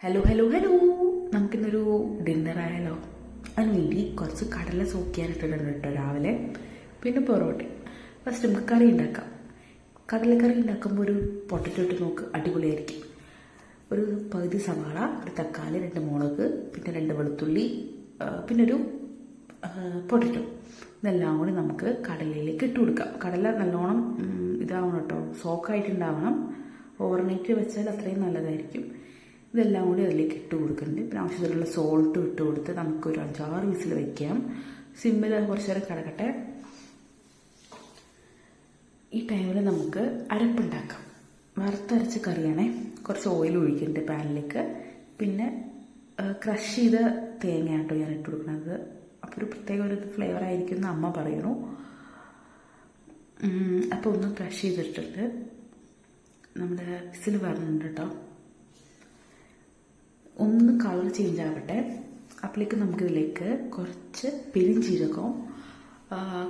Hello hello hello, നമുക്കിന്നൊരു dinner ആയാലോ? അതിനുവേണ്ടി കുറച്ച് കടല സോക്കിയാനിട്ടിട്ടുണ്ട് കേട്ടോ രാവിലെ. പിന്നെ പൊറോട്ട. ഫസ്റ്റ് നമുക്ക് കറി ഉണ്ടാക്കാം. കടലക്കറി ഉണ്ടാക്കുമ്പോൾ ഒരു പൊട്ടറ്റോ ഇട്ട് നോക്ക്, അടിപൊളിയായിരിക്കും. ഒരു പകുതി സവാള, ഒരു തക്കാളി, 2 മുളക്, പിന്നെ 2 വെളുത്തുള്ളി, പിന്നെ ഒരു പൊട്ടറ്റോ. ഇതെല്ലാം കൂടി നമുക്ക് കടലയിലേക്ക് ഇട്ട് കൊടുക്കാം. കടല നല്ലോണം ഇതാവണം കേട്ടോ, സോക്കായിട്ടുണ്ടാവണം. ഓവർനൈറ്റ് വെച്ചാൽ അത്രയും നല്ലതായിരിക്കും. ഇതെല്ലാം കൂടി അതിലേക്ക് ഇട്ട് കൊടുക്കുന്നുണ്ട്. പിന്നെ ആവശ്യത്തിനുള്ള സോൾട്ടും ഇട്ട് കൊടുത്ത് നമുക്കൊരു 5-6 വിസിൽ വയ്ക്കാം. സിമ്മിൽ കുറച്ച് നേരം കിടക്കട്ടെ. ഈ ടൈമിൽ നമുക്ക് അരപ്പുണ്ടാക്കാം. വറുത്തരച്ച കറിയാണേ. കുറച്ച് ഓയിൽ ഒഴിക്കുന്നുണ്ട് പാനിലേക്ക്. പിന്നെ ക്രഷ് ചെയ്ത തേങ്ങ കേട്ടോ ഞാൻ ഇട്ട് കൊടുക്കുന്നത്. അപ്പോൾ ഒരു പ്രത്യേക ഒരു ഫ്ലേവർ ആയിരിക്കും എന്ന് അമ്മ പറയണു. അപ്പോൾ ഒന്ന് ക്രഷ് ചെയ്തിട്ടിട്ട് നമ്മുടെ വിസിൽ വരണുണ്ട് കേട്ടോ. ഒന്ന് കളർ ചേഞ്ച് ആവട്ടെ. അപ്പോഴേക്ക് നമുക്കിതിലേക്ക് കുറച്ച് പെരിഞ്ചീരകവും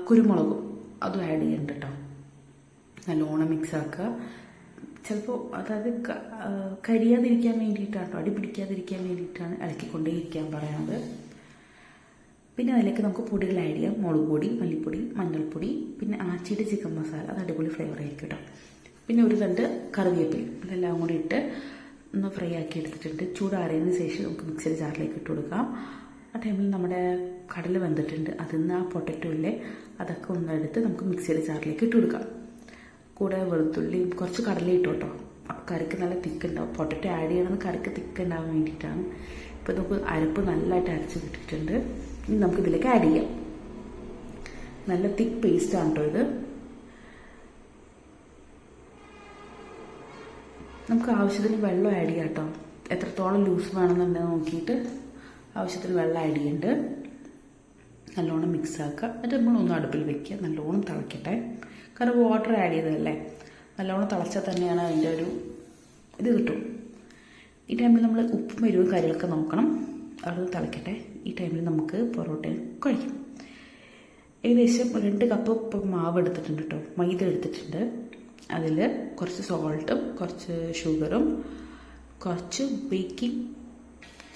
കുരുമുളകും അതും ആഡ് ചെയ്യുന്നുണ്ട് കേട്ടോ. നല്ലോണം മിക്സ് ആക്കുക. ചിലപ്പോൾ അതായത് കരിയാതിരിക്കാൻ വേണ്ടിയിട്ടാണ് കേട്ടോ, അടി പിടിക്കാതിരിക്കാൻ വേണ്ടിയിട്ടാണ് ഇളക്കിക്കൊണ്ടേയിരിക്കാൻ പറയുന്നത്. പിന്നെ അതിലേക്ക് നമുക്ക് പൊടികൾ ആഡ് ചെയ്യാം. മുളക് പൊടി, മല്ലിപ്പൊടി, മഞ്ഞൾപ്പൊടി, പിന്നെ ആച്ചിയുടെ ചിക്കൻ മസാല, അത് അടിപൊളി ഫ്ലേവർ ആയിരിക്കും കേട്ടോ. പിന്നെ ഒരു 2 കറിവേപ്പില, ഇതെല്ലാം കൂടി ഇട്ട് ഒന്ന് ഫ്രൈ ആക്കി എടുത്തിട്ടുണ്ട്. ചൂടാറിയതിന് ശേഷം നമുക്ക് മിക്സിയുടെ ജാറിലേക്ക് ഇട്ട് കൊടുക്കാം. ആ ടൈമിൽ നമ്മുടെ കടല വെന്തിട്ടുണ്ട്. അതിൽ നിന്ന് ആ പൊട്ടറ്റോ ഇല്ലേ, അതൊക്കെ ഒന്നെടുത്ത് നമുക്ക് മിക്സിയുടെ ജാറിലേക്ക് ഇട്ട് കൊടുക്കാം. കൂടെ വെളുത്തുള്ളിയും കുറച്ച് കടല ഇട്ടു കേട്ടോ. അപ്പോൾ കറിക്ക് നല്ല തിക്ക് ഉണ്ടാവും. പൊട്ടറ്റോ ആഡ് ചെയ്യണമെന്ന് കറിക്ക് തിക്ക് ഉണ്ടാവാൻ വേണ്ടിയിട്ടാണ്. ഇപ്പോൾ നമുക്ക് അരപ്പ് നല്ലതായിട്ട് അരച്ച് കിട്ടിയിട്ടുണ്ട്. ഇനി നമുക്ക് ഇതിലേക്ക് ആഡ് ചെയ്യാം. നല്ല തിക്ക് പേസ്റ്റാണ് കേട്ടോ ഇത്. നമുക്ക് ആവശ്യത്തിന് വെള്ളം ആഡ് ചെയ്യാം കേട്ടോ. എത്രത്തോളം ലൂസ് വേണമെന്നുണ്ടെന്ന് നോക്കിയിട്ട് ആവശ്യത്തിന് വെള്ളം ആഡ് ചെയ്യുന്നുണ്ട്. നല്ലോണം മിക്സ് ആക്കുക. എന്നിട്ട് നമ്മളൊന്ന് അടുപ്പിൽ വെക്കുക. നല്ലോണം തിളയ്ക്കട്ടെ. കാരണം വാട്ടർ ആഡ് ചെയ്തതല്ലേ, നല്ലോണം തിളച്ചാൽ തന്നെയാണ് അതിൻ്റെ ഒരു ഇത് കിട്ടും. ഈ ടൈമിൽ നമ്മൾ ഉപ്പും എരിവും കാര്യങ്ങളൊക്കെ നോക്കണം. അത് തിളയ്ക്കട്ടെ. ഈ ടൈമിൽ നമുക്ക് പൊറോട്ട കഴിക്കാം. ഏകദേശം 2 കപ്പ് മാവ് എടുത്തിട്ടുണ്ട് കേട്ടോ, മൈദ എടുത്തിട്ടുണ്ട്. അതിൽ കുറച്ച് സോൾട്ടും കുറച്ച് ഷുഗറും കുറച്ച് ബേക്കിംഗ്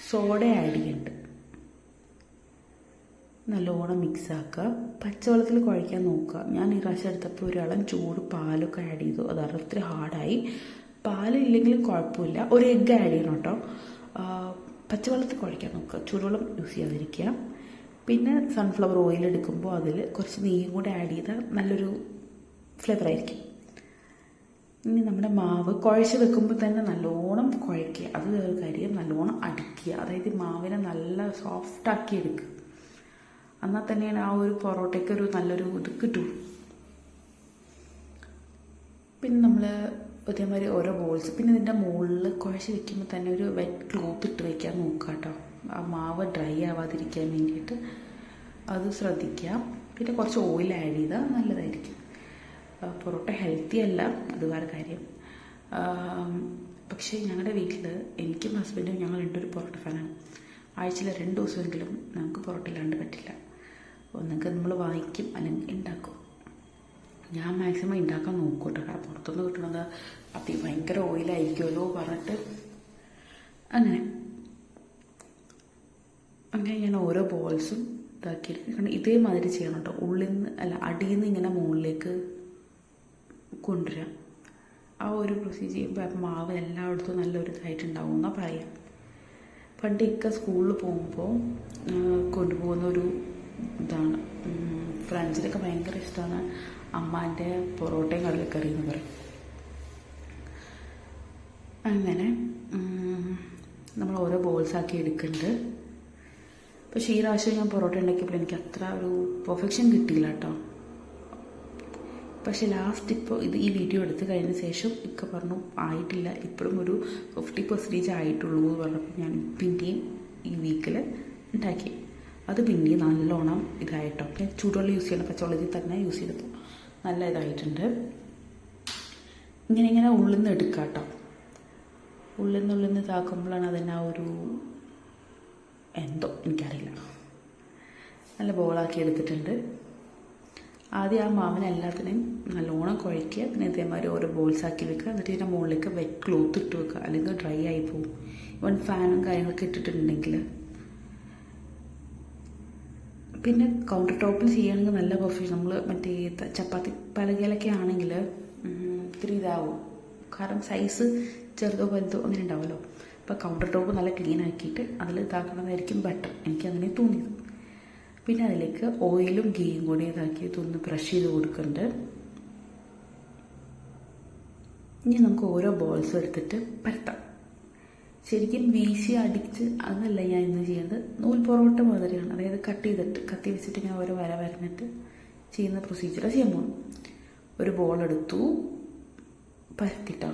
സോഡ ആഡ് ചെയ്യുന്നുണ്ട്. നല്ലോണം മിക്സ് ആക്കുക. പച്ചവെള്ളത്തിൽ കുഴയ്ക്കാൻ നോക്കുക. ഞാൻ ഈ പ്രാവശ്യം എടുത്തപ്പോൾ ഒരാളും ചൂട് പാലൊക്കെ ആഡ് ചെയ്തു. അത് ഒത്തിരി ഹാർഡായി. പാലില്ലെങ്കിലും കുഴപ്പമില്ല. ഒരു എഗ്ഗ് ആഡ് ചെയ്യണം കേട്ടോ. പച്ചവെള്ളത്തിൽ കുഴയ്ക്കാൻ നോക്കുക, ചൂടുവെള്ളം യൂസ് ചെയ്യാതിരിക്കുക. പിന്നെ സൺഫ്ലവർ ഓയിൽ എടുക്കുമ്പോൾ അതിൽ കുറച്ച് നെയ്യും കൂടെ ആഡ് ചെയ്താൽ നല്ലൊരു ഫ്ലേവർ ആയിരിക്കും. ഇനി നമ്മുടെ മാവ് കുഴച്ച് വെക്കുമ്പോൾ തന്നെ നല്ലോണം കുഴയ്ക്കുക. അത് ഒരു കാര്യം, നല്ലോണം അടിക്കുക. അതായത് മാവിനെ നല്ല സോഫ്റ്റാക്കി എടുക്കുക. എന്നാൽ തന്നെയാണ് ആ ഒരു പൊറോട്ടയ്ക്ക് ഒരു നല്ലൊരു ഇത് കിട്ടും. പിന്നെ നമ്മൾ അതേമാതിരി ഓരോ ബോൾസ്, പിന്നെ ഇതിൻ്റെ മുകളിൽ കുഴച്ച് വെക്കുമ്പോൾ തന്നെ ഒരു വെറ്റ് ക്ലോത്ത് ഇട്ട് വയ്ക്കാൻ നോക്കുക കേട്ടോ. ആ മാവ് ഡ്രൈ ആവാതിരിക്കാൻ വേണ്ടിയിട്ട് അത് ശ്രദ്ധിക്കുക. പിന്നെ കുറച്ച് ഓയിൽ ആഡ് ചെയ്താൽ നല്ലതായിരിക്കും. പൊറോട്ട ഹെൽത്തി അല്ല, അത് വേറെ കാര്യം. പക്ഷേ ഞങ്ങളുടെ വീട്ടിൽ എനിക്കും ഹസ്ബൻഡും ഞങ്ങൾ 2 പൊറോട്ട ഫാനാണ്. ആഴ്ചയിൽ 2 ദിവസമെങ്കിലും നമുക്ക് പൊറോട്ട ഇല്ലാണ്ട് പറ്റില്ല. ഒന്നെങ്കിൽ നമ്മൾ വാങ്ങിക്കും, അല്ലെങ്കിൽ ഉണ്ടാക്കും. ഞാൻ മാക്സിമം ഉണ്ടാക്കാൻ നോക്കും കേട്ടോ. കാരണം പുറത്തുനിന്ന് കിട്ടണത് ഭയങ്കര ഓയിലായിരിക്കുമല്ലോ പറഞ്ഞിട്ട് അങ്ങനെ ഞാൻ ഓരോ ബോൾസും ഇതാക്കിയിട്ട്, കാരണം ഇതേമാതിരി ചെയ്യണം കേട്ടോ. ഉള്ളിൽ നിന്ന് അല്ല, അടിയിൽ നിന്ന് ഇങ്ങനെ മുകളിലേക്ക് കൊണ്ടുവരാം. ആ ഒരു പ്രൊസീജിയർ ചെയ്യുമ്പോൾ മാവ് എല്ലായിടത്തും നല്ലൊരു ഇതായിട്ടുണ്ടാവും എന്നാണ് പറയാം. പണ്ടൊക്കെ സ്കൂളിൽ പോകുമ്പോൾ കൊണ്ടുപോകുന്ന ഒരു ഇതാണ്. ഫ്രണ്ട്സിനൊക്കെ ഭയങ്കര ഇഷ്ടമാണ് അമ്മാൻ്റെ പൊറോട്ടയും കടലക്കറി എന്ന് പറയും. അങ്ങനെ നമ്മൾ ഓരോ ബോൾസാക്കി എടുക്കുന്നുണ്ട്. പക്ഷേ ഈ പ്രാവശ്യം ഞാൻ പൊറോട്ട ഉണ്ടാക്കിയപ്പോൾ എനിക്ക് അത്ര ഒരു പെർഫെക്ഷൻ കിട്ടിയില്ല കേട്ടോ. പക്ഷേ ലാസ്റ്റ് ഇപ്പോൾ ഈ വീഡിയോ എടുത്ത് കഴിഞ്ഞ ശേഷം ഒക്കെ പറഞ്ഞു ആയിട്ടില്ല, ഇപ്പോഴും ഒരു 50% ആയിട്ടുള്ളൂ എന്ന് പറഞ്ഞപ്പോൾ ഞാൻ പിന്നെയും ഈ വീക്കിൽ ഉണ്ടാക്കി. അത് പിന്നെയും നല്ലോണം ഇതായിട്ടോ. ഞാൻ ചൂടുവെള്ളം യൂസ് ചെയ്യണം, പച്ചവെള്ളത്തിൽ തന്നെ യൂസ് ചെയ്തപ്പോൾ നല്ല ഇതായിട്ടുണ്ട്. ഇങ്ങനെ ഉള്ളിൽ നിന്ന് എടുക്കാം കേട്ടോ. ഉള്ളിൽ നിന്ന് ഇതാക്കുമ്പോഴാണ് അതിന് ആ ഒരു എന്തോ എനിക്കറിയില്ല, നല്ല ബോളാക്കി എടുത്തിട്ടുണ്ട്. ആദ്യം ആ മാവിന് എല്ലാത്തിനെയും നല്ലോണം കുഴയ്ക്കുക. പിന്നെ ഇതേമാതിരി ഓരോ ബോൾസാക്കി വെക്കുക. എന്നിട്ട് ഇതിൻ്റെ മുകളിലേക്ക് വെറ്റ് ക്ലോത്ത് ഇട്ട് വെക്കുക, അല്ലെങ്കിൽ ഡ്രൈ ആയി പോകും. ഫാനും കാര്യങ്ങളൊക്കെ ഇട്ടിട്ടുണ്ടെങ്കിൽ. പിന്നെ കൗണ്ടർ ടോപ്പിൽ ചെയ്യുകയാണെങ്കിൽ നല്ല പെർഫെക്ഷൻ. നമ്മൾ മറ്റേ ചപ്പാത്തി പലകയിലൊക്കെ ആണെങ്കിൽ ഇത്തിരി ഇതാവും, കാരണം സൈസ് ചെറുതോ വലുതോ അങ്ങനെ ഉണ്ടാവുമല്ലോ. അപ്പോൾ കൗണ്ടർ ടോപ്പ് നല്ല ക്ലീൻ ആക്കിയിട്ട് അതിൽ ഇതാക്കണതായിരിക്കും ബെറ്റർ, എനിക്കങ്ങനെ തോന്നിയത്. പിന്നെ അതിലേക്ക് ഓയിലും ഗീയും കൂടി ഇതാക്കിയിട്ട് ഒന്ന് ബ്രഷ് ചെയ്ത് കൊടുക്കുന്നുണ്ട്. ഇനി നമുക്ക് ഓരോ ബോൾസും എടുത്തിട്ട് പരത്താം. ശരിക്കും വീശി അടിച്ച് അതല്ല ഞാൻ ഇന്ന് ചെയ്യുന്നത്, നൂൽ പൊറോട്ട മാതിരിയാണ്. അതായത് കട്ട് ചെയ്തിട്ട് കത്തി വെച്ചിട്ട് ഞാൻ ഓരോ വര വരഞ്ഞിട്ട് ചെയ്യുന്ന പ്രൊസീജിയറാണ് ചെയ്യാൻ പോകും. ഒരു ബോൾ എടുത്തു, പരത്തിട്ടോ.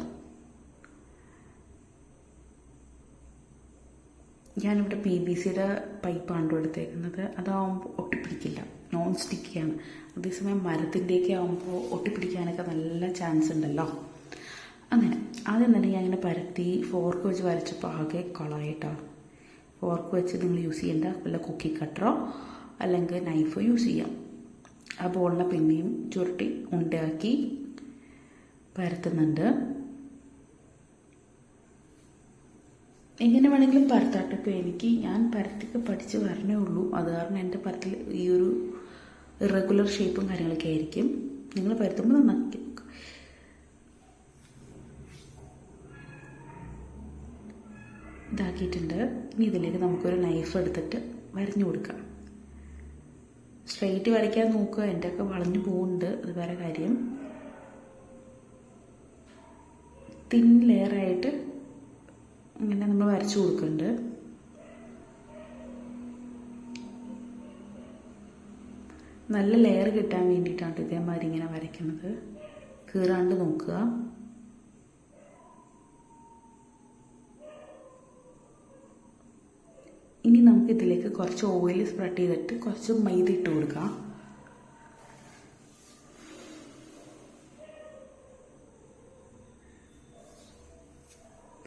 ഞാനിവിടെ PVCയുടെ പൈപ്പാണ് എടുത്തേക്കുന്നത്. അതാവുമ്പോൾ ഒട്ടിപ്പിടിക്കില്ല, നോൺ സ്റ്റിക്കിയാണ്. അതേസമയം മരത്തിൻ്റെയൊക്കെ ആകുമ്പോൾ ഒട്ടിപ്പിടിക്കാനൊക്കെ നല്ല ചാൻസ് ഉണ്ടല്ലോ. അങ്ങനെ ആദ്യം തന്നെ ഞാൻ ഇങ്ങനെ പരത്തി ഫോർക്ക് വെച്ച് വരച്ചപ്പോൾ ആകെ കൊളായിട്ടോ. ഫോർക്ക് വെച്ച് നിങ്ങൾ യൂസ് ചെയ്യേണ്ട, വല്ല കുക്കി കട്ടറോ അല്ലെങ്കിൽ നൈഫോ യൂസ് ചെയ്യാം. ആ ബോളിനെ പിന്നെയും ചുരുട്ടി ഉണ്ടാക്കി പരത്തുന്നുണ്ട്. എങ്ങനെ വേണമെങ്കിലും പരത്താട്ടെ. ഇപ്പോൾ ഞാൻ പരത്തൊക്കെ പഠിച്ച് വരണേ ഉള്ളൂ. അത് കാരണം എൻ്റെ പരത്തിൽ ഈ ഒരു ഇറഗുലർ ഷേപ്പും കാര്യങ്ങളൊക്കെ ആയിരിക്കും. നിങ്ങൾ പരത്തുമ്പോൾ നന്നാക്കി ഇതാക്കിയിട്ടുണ്ട്. ഇനി ഇതിലേക്ക് നമുക്കൊരു നൈഫ് എടുത്തിട്ട് വരഞ്ഞു കൊടുക്കാം. സ്ട്രെയിറ്റ് വരയ്ക്കാൻ നോക്കുക, എൻ്റെയൊക്കെ വളഞ്ഞു പോകുന്നുണ്ട്, അത് വേറെ കാര്യം. തിൻ ലെയറായിട്ട് ഇങ്ങനെ നമ്മൾ വരച്ചു കൊടുക്കുന്നുണ്ട്. നല്ല ലെയർ കിട്ടാൻ വേണ്ടിയിട്ടാണ് ഇതേമാതിരി ഇങ്ങനെ വരയ്ക്കുന്നത്. കീറാണ്ട് നോക്കുക. ഇനി നമുക്ക് ഇതിലേക്ക് കുറച്ച് ഓയിൽ സ്പ്രെഡ് ചെയ്തിട്ട് കുറച്ച് മൈദ ഇട്ട് കൊടുക്കാം.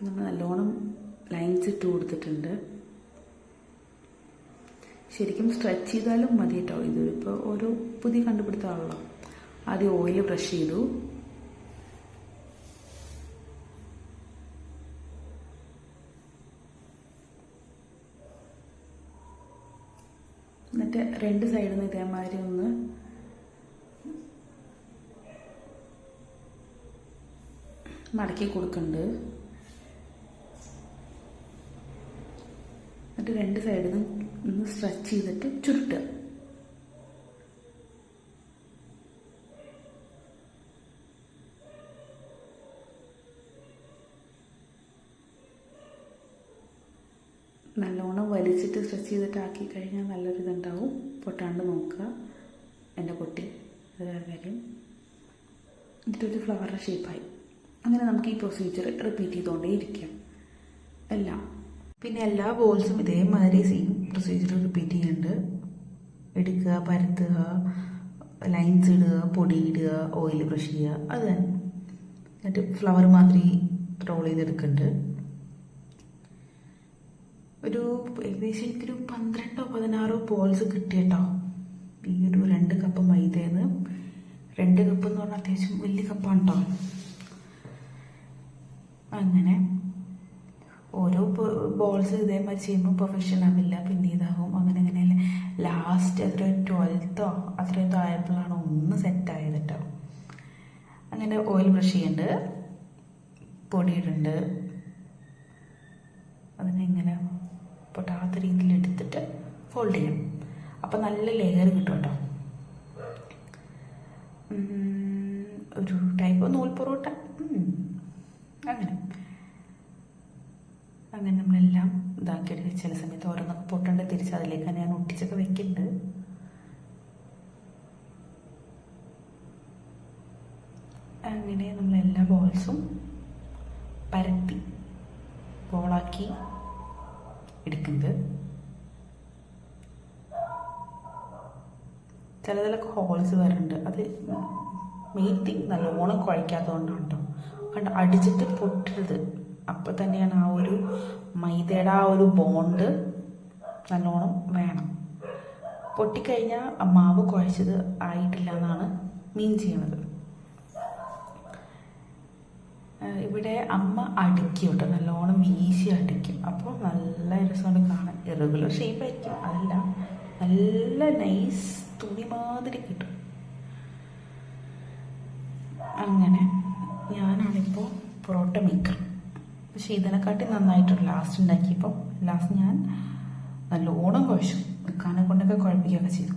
നമ്മൾ നല്ലോണം ലൈൻസ് ഇട്ട് കൊടുത്തിട്ടുണ്ട്. ശരിക്കും സ്ട്രെച്ച് ചെയ്താലും മതി കേട്ടോ. ഇതിപ്പോൾ ഓരോ പുതിയ കണ്ടുപിടുത്തമാണല്ലോ. ആദ്യം ഓയിൽ ബ്രഷ് ചെയ്തു, എന്നിട്ട് രണ്ട് സൈഡിൽ നിന്ന് ഇതേമാതിരി ഒന്ന് മടക്കി കൊടുക്കുന്നുണ്ട്. എന്നിട്ട് രണ്ട് സൈഡിൽ നിന്ന് ഒന്ന് സ്ട്രെച്ച് ചെയ്തിട്ട് ചുരുട്ടുക. നല്ലോണം വലിച്ചിട്ട് സ്ട്രെച്ച് ചെയ്തിട്ട് ആക്കി കഴിഞ്ഞാൽ നല്ലൊരു ഇതുണ്ടാവും. പൊട്ടാണ്ട് നോക്കുക. എൻ്റെ പൊട്ടി, അത് വേറെ കാര്യം. എന്നിട്ടൊരു ഫ്ലവറിൻ്റെ ഷേപ്പായി. അങ്ങനെ നമുക്ക് ഈ പ്രൊസീജിയർ റിപ്പീറ്റ് ചെയ്തുകൊണ്ടേ ഇരിക്കാം എല്ലാം. പിന്നെ എല്ലാ ബോൾസും ഇതേമാതിരി സെയിം പ്രൊസീജിയർ റിപ്പീറ്റ് ചെയ്യുന്നുണ്ട്. എടുക്കുക, പരത്തുക, ലൈൻസ് ഇടുക, പൊടി ഇടുക, ഓയിൽ ബ്രഷ് ചെയ്യുക, അത് തന്നെ. എന്നിട്ട് ഫ്ലവർ മാതിരി റോൾ ചെയ്തെടുക്കുന്നുണ്ട്. ഒരു ഏകദേശം എനിക്കൊരു 12-16 ബോൾസ് കിട്ടിയിട്ടോ. ഈ ഒരു 2 കപ്പ് മൈദയെന്ന്. 2 കപ്പ് എന്ന് പറഞ്ഞാൽ അത്യാവശ്യം വലിയ കപ്പാണ് കേട്ടോ. അങ്ങനെ ഓരോ ബോൾസ് ഇതേമാതിരി ചെയ്യുമ്പോൾ പെർഫെക്ഷൻ ആവില്ല, പിന്നെ ഇതാകും. അങ്ങനെ ലാസ്റ്റ് അത്ര 12th അത്രയും ആയപ്പോഴാണ് ഒന്ന് സെറ്റായത് കേട്ടോ. അങ്ങനെ ഓയിൽ ബ്രഷ് ചെയ്യുന്നുണ്ട്, പൊടിയിടുന്നുണ്ട്. അതിനെങ്ങനെ പൊട്ടാത്ത രീതിയിൽ എടുത്തിട്ട് ഫോൾഡ് ചെയ്യാം. അപ്പം നല്ല ലെയർ കിട്ടും കേട്ടോ. ഒരു ടൈപ്പ് നൂൽ പൊറോട്ട. അങ്ങനെ നമ്മളെല്ലാം ഇതാക്കിയെടുക്കുക. ചില സമയത്ത് ഓരോന്നൊക്കെ പൊട്ടേണ്ട തിരിച്ച് അതിലേക്ക് ഞാൻ ഒട്ടിച്ചൊക്കെ വെക്കുന്നുണ്ട്. അങ്ങനെ നമ്മളെല്ലാ ബോൾസും പരത്തി ബോളാക്കി എടുക്കുന്നത്. ചിലതിലൊക്കെ ഹോൾസ് വരുന്നുണ്ട്. അത് മെയിൻ തിങ് നല്ലോണം കുഴയ്ക്കാത്തതുകൊണ്ടാണ് കേട്ടോ. കണ്ട് അടിച്ചിട്ട് പൊട്ടരുത്. അപ്പോൾ തന്നെയാണ് ആ ഒരു മൈദയുടെ ആ ഒരു ബോണ്ട് നല്ലോണം വേണം. പൊട്ടിക്കഴിഞ്ഞാൽ മാവ് കുഴച്ചത് ആയിട്ടില്ല എന്നാണ് മീൻ ചെയ്യണത്. ഇവിടെ അമ്മ അടിക്കും കേട്ടോ, നല്ലോണം വീശി അടിക്കും. അപ്പോൾ നല്ല രസമാണ് കാണാൻ. ഇറഗുലർ ഷേപ്പായിരിക്കും, അതല്ല, നല്ല നൈസ് തുണി മാതിരി കിട്ടും. അങ്ങനെ ഞാനാണിപ്പോൾ പൊറോട്ട മേക്കർ. പക്ഷേ ഇതിനെക്കാട്ടി നന്നായിട്ടുണ്ട് ലാസ്റ്റ് ഉണ്ടാക്കിയപ്പോൾ. ലാസ്റ്റ് ഞാൻ നല്ലോണം കുഴച്ചു, നിൽക്കാനെ കൊണ്ടൊക്കെ കുഴപ്പിക്കുകയൊക്കെ ചെയ്തു.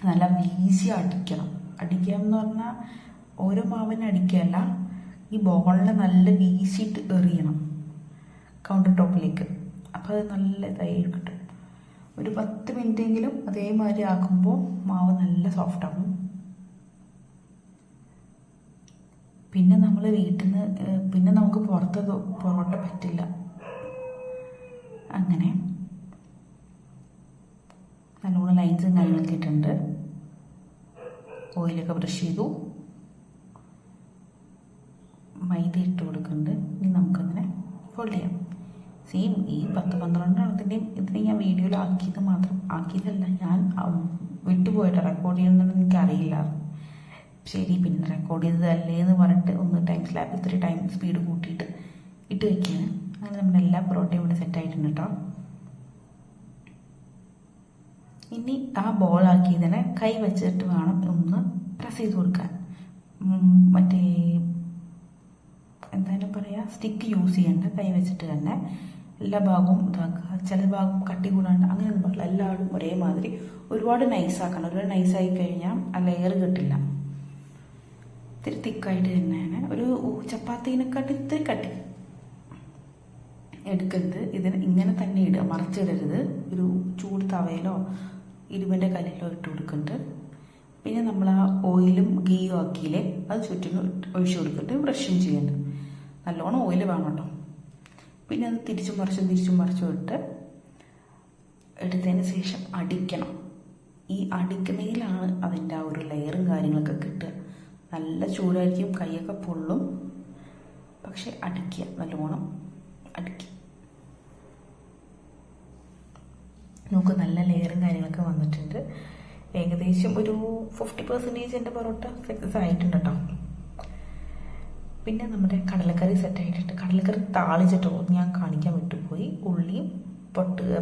നല്ല വീശി അടിക്കണം. അടിക്കുക എന്ന് പറഞ്ഞാൽ ഓരോ മാവിനെ അടിക്കുകയല്ല, ഈ ബോളിനെ നല്ല വീശിയിട്ട് എറിയണം കൗണ്ടർ ടോപ്പിലേക്ക്. അപ്പോൾ അത് നല്ല ഇതായി കിട്ടും. ഒരു 10 മിനിറ്റെങ്കിലും അതേമാതിരി ആക്കുമ്പോൾ മാവ് നല്ല സോഫ്റ്റ് ആകും. പിന്നെ നമ്മൾ വീട്ടിൽ നിന്ന് പിന്നെ നമുക്ക് പുറത്ത് പൊറോട്ട പറ്റില്ല. അങ്ങനെ നല്ലോണം ലൈൻസും കാര്യങ്ങളൊക്കെ ഇട്ടുണ്ട്. ഓയിലൊക്കെ ബ്രഷ് ചെയ്തു, മൈദ ഇട്ട് കൊടുക്കുന്നുണ്ട്. ഇനി നമുക്കങ്ങനെ ഫോൾഡ് ചെയ്യാം. സെയിം ഈ 10-12 എണ്ണത്തിൻ്റെയും ഇതിനെ ഞാൻ വീഡിയോയിൽ ആക്കിയതല്ല, ഞാൻ വിട്ടുപോയിട്ട് റെക്കോർഡ് ചെയ്യുന്നുണ്ടെന്ന് എനിക്കറിയില്ല. ശരി, പിന്നെ റെക്കോർഡ് ചെയ്തതല്ലേ എന്ന് പറഞ്ഞിട്ട് ഒന്ന് ഇത്തിരി ടൈം സ്പീഡ് കൂട്ടിയിട്ട് ഇട്ട് വയ്ക്കുകയാണ്. അങ്ങനെ നമ്മുടെ എല്ലാ പൊറോട്ടയും ഇവിടെ സെറ്റായിട്ടുണ്ട് കേട്ടോ. ഇനി ആ ബോളാക്കിയതിനെ കൈ വെച്ചിട്ട് വേണം ഒന്ന് പ്രസ് ചെയ്ത് കൊടുക്കാൻ. മറ്റേ എന്തായാലും പറയുക, സ്റ്റിക്ക് യൂസ് ചെയ്യേണ്ട, കൈ വെച്ചിട്ട് തന്നെ എല്ലാ ഭാഗവും ഇതാക്കുക. ചില ഭാഗം കട്ടി കൂടാണ്ട് അങ്ങനെയൊന്നും പാടില്ല. എല്ലാവരും ഒരേമാതിരി ഒരുപാട് നൈസാക്കണം. ഒരുപാട് നൈസായി കഴിഞ്ഞാൽ ആ ലെയർ കിട്ടില്ല. ഇത്തിരി തിക്കായിട്ട് തന്നെയാണ്, ഒരു ചപ്പാത്തീനെക്കാട്ടി ഇത്തിരി കട്ടി എടുക്കരുത്. ഇതിന് ഇങ്ങനെ തന്നെ ഇടുക, മറിച്ചിടരുത്. ഒരു ചൂട് തവയിലോ ഇരുമ്പിൻ്റെ കല്ലിലോ ഇട്ട് കൊടുക്കുന്നുണ്ട്. പിന്നെ നമ്മൾ ആ ഓയിലും ഗീയും ആക്കിയില്ലേ, അത് ചുറ്റിനും ഒഴിച്ചു കൊടുത്തിട്ട് ബ്രഷും ചെയ്യുന്നുണ്ട്. നല്ലോണം ഓയിൽ വേണം കേട്ടോ. പിന്നെ അത് തിരിച്ചും മറിച്ചും ഇട്ട് എടുത്തതിന് ശേഷം അടിക്കണം. ഈ അടിക്കുന്നതിലാണ് അതിൻ്റെ ആ ഒരു ലെയറും കാര്യങ്ങളൊക്കെ കിട്ടുക. നല്ല ചൂടായിരിക്കും, കൈയൊക്കെ പൊള്ളും. പക്ഷെ അടിക്കുക, നല്ലോണം അടിക്കുക. നമുക്ക് നല്ല ലെയറും കാര്യങ്ങളൊക്കെ വന്നിട്ടുണ്ട്. ഏകദേശം ഒരു 50% എൻ്റെ പൊറോട്ട സക്സസ് ആയിട്ടുണ്ട് കേട്ടോ. പിന്നെ നമ്മുടെ കടലക്കറി സെറ്റായിട്ടുണ്ട്. കടലക്കറി താളിച്ചിട്ടോ ഞാൻ കാണിക്കാൻ വിട്ടുപോയി. ഉള്ളിയും പൊട്ടുക